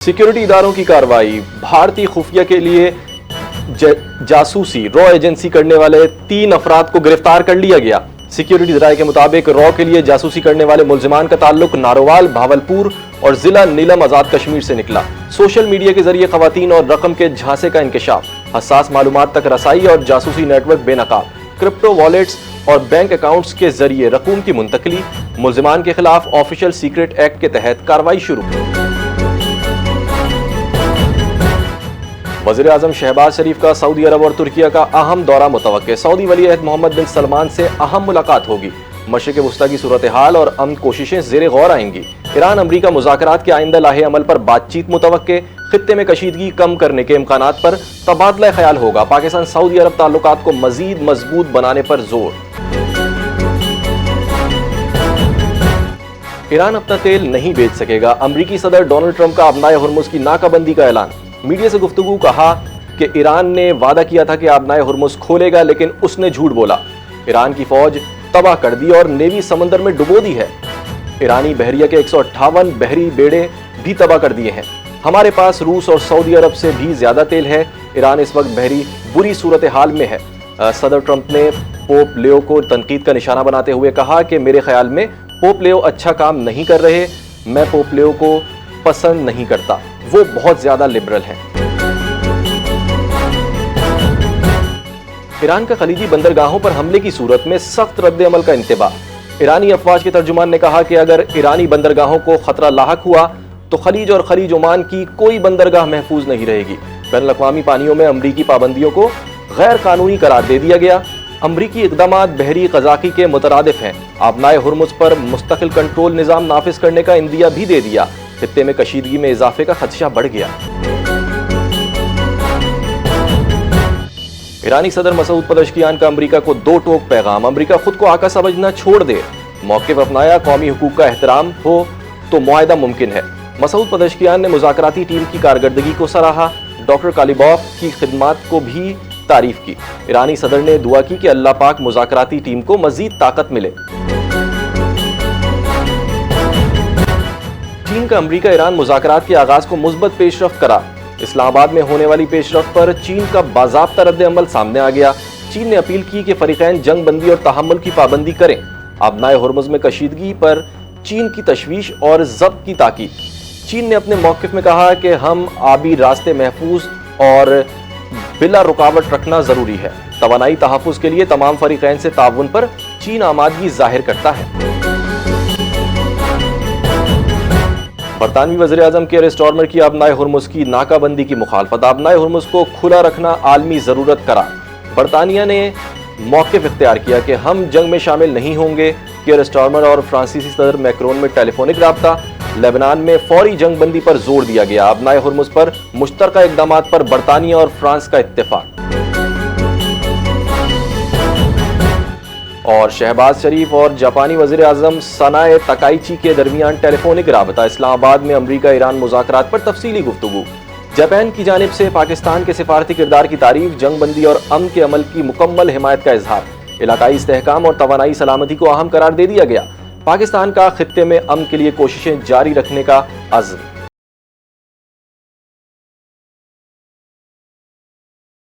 Security इदारों की कार्रवाई। भारतीय खुफिया के लिए जासूसी रॉ एजेंसी करने वाले 3 अफराद को गिरफ्तार कर लिया गया। सिक्योरिटी जराये के मुताबिक रॉ के लिए जासूसी करने वाले मुलजिमान का ताल्लुक नारोवाल, भावलपुर और जिला नीलम आजाद कश्मीर से निकला। सोशल मीडिया के जरिए खवातीन और रकम के झांसे का इंकशाफ, हसास मालूमात तक रसाई और जासूसी नेटवर्क बेनकाब, क्रिप्टो वॉलेट्स और बैंक अकाउंट्स के जरिए रकूम की मुंतकली। मुलजिमान के खिलाफ ऑफिशियल सीक्रेट एक्ट के तहत कार्रवाई शुरू। वज़ीर-ए-आज़म शहबाज शरीफ का सऊदी अरब और तुर्किया का अहम दौरा मुतवक्के। सऊदी वली-अहद मोहम्मद बिन सलमान से अहम मुलाकात होगी। मशरिक़ वुस्ता की सूरत हाल और अमन कोशिशें ज़ेरे गौर आएंगी। ईरान अमरीका मुज़ाकरात के आइंदा लाहे अमल पर बातचीत मुतवक्के। खित्ते में कशीदगी कम करने के इम्कानात पर तबादला ख्याल होगा। पाकिस्तान सऊदी अरब ताल्लुकात को मज़ीद मजबूत बनाने पर जोर। ईरान अपना तेल नहीं बेच सकेगा। अमरीकी सदर डोनाल्ड ट्रंप का आबनाए हुर्मुज़ की नाकाबंदी का ऐलान। मीडिया से गुफ्तगू कहा कि ईरान ने वादा किया था कि आबनाए हुर्मुज़ खोलेगा, लेकिन उसने झूठ बोला। ईरान की फौज तबाह कर दी और नेवी समंदर में डुबो दी है। ईरानी बहरिया के 158 बहरी बेड़े भी तबाह कर दिए हैं। हमारे पास रूस और सऊदी अरब से भी ज्यादा तेल है। ईरान इस वक्त बहरी बुरी सूरत हाल में है। सदर ट्रंप ने पोप लियो को तनकीद का निशाना बनाते हुए कहा कि मेरे ख्याल में पोप लियो अच्छा काम नहीं कर रहे। मैं पोप लियो को पसंद नहीं करता, वो बहुत ज्यादा लिबरल हैं। ईरान का खलीजी बंदरगाहों पर हमले की सूरत में सख्त रद्द अमल का इंतबाह। ईरानी अफवाज के तर्जुमान ने कहा कि अगर ईरानी बंदरगाहों को खतरा लाहक हुआ तो खलीज और खलीज ओमान की कोई बंदरगाह महफूज नहीं रहेगी। बैनुल-अक़वामी पानियों में अमरीकी पाबंदियों को गैर कानूनी करार दे दिया गया। अमरीकी इक़दामात बहरी क़ज़ाक़ी के मुतरादिफ हैं। आबनाए हुर्मुज़ पर मुस्तकिल कंट्रोल निज़ाम नाफिज करने का इंदिया भी दे दिया। खित्ते में कशीदगी में इजाफे का खदशा बढ़ गया। ईरानी सदर मसूद पज़ेश्कियान का अमरीका को 2 टोक पैगाम। अमरीका खुद को आका समझना छोड़ दे, मौक़िफ़ अपनाया, कौमी हुकूक का एहतराम हो तो मुआहदा मुमकिन है। मसूद पज़ेश्कियान ने मुज़ाकराती टीम की कारकर्दगी को सराहा। डॉक्टर कालिबॉफ की खिदमात को भी तारीफ की। ईरानी सदर ने दुआ की कि अल्लाह पाक मुज़ाकराती टीम को मज़ीद ताकत मिले। चीन का अमरीका ईरान मुज़ाकरात के आगाज को मुस्बत पेशरफ्त करा। इस्लामाबाद में होने वाली पेशरफ्त पर चीन का बाज़ाब्ता रद्द अमल सामने आ गया। चीन ने अपील की कि फरीक़ैन जंग बंदी और तहम्मुल की पाबंदी करें। आबनाए हुर्मुज़ में कशीदगी पर चीन की तशवीश और ज़ब्त की ताकीद। चीन ने अपने मौक़िफ़ में कहा कि हम आबी रास्ते महफूज और बिला रुकावट रखना ज़रूरी है। तवानाई तहफ़्फ़ुज़ के लिए तमाम फरीक़ैन से ताउन पर चीन आमादगी ज़ाहिर करता है। बरतानवी वज़ीर-ए-आज़म केयर स्टारमर की आबनाए हुर्मुज़ की नाकाबंदी की मुखालफत। आबनाए हुर्मुज़ को खुला रखना आलमी ज़रूरत करार। बरतानिया ने मौक़िफ़ इख्तियार किया कि हम जंग में शामिल नहीं होंगे। केयर स्टारमर और फ्रांसीसी सदर मैक्रोन में टेलीफोनिक राब्ता। लेबनान में फौरी जंग बंदी पर जोर दिया गया। आबनाए हुर्मुज़ पर मुश्तरका इक़दामात पर बरतानिया और फ्रांस का इत्तेफाक। और शहबाज शरीफ और जापानी वज़ीर-ए-आज़म सनाए तकाइची के दरमियान टेलीफोनिक राबता। इस्लामाबाद में अमरीका ईरान मुज़ाकरात पर तफसीली गुफ्तगू। जापान की जानिब से पाकिस्तान के सिफारती किरदार की तारीफ। जंग बंदी और अमन के अमल की मुकम्मल हिमायत का इजहार। इलाकाई इस्तेहकाम और तवानाई सलामती को अहम करार दे दिया गया। पाकिस्तान का खित्ते में अमन के लिए कोशिशें जारी रखने का अज़्म।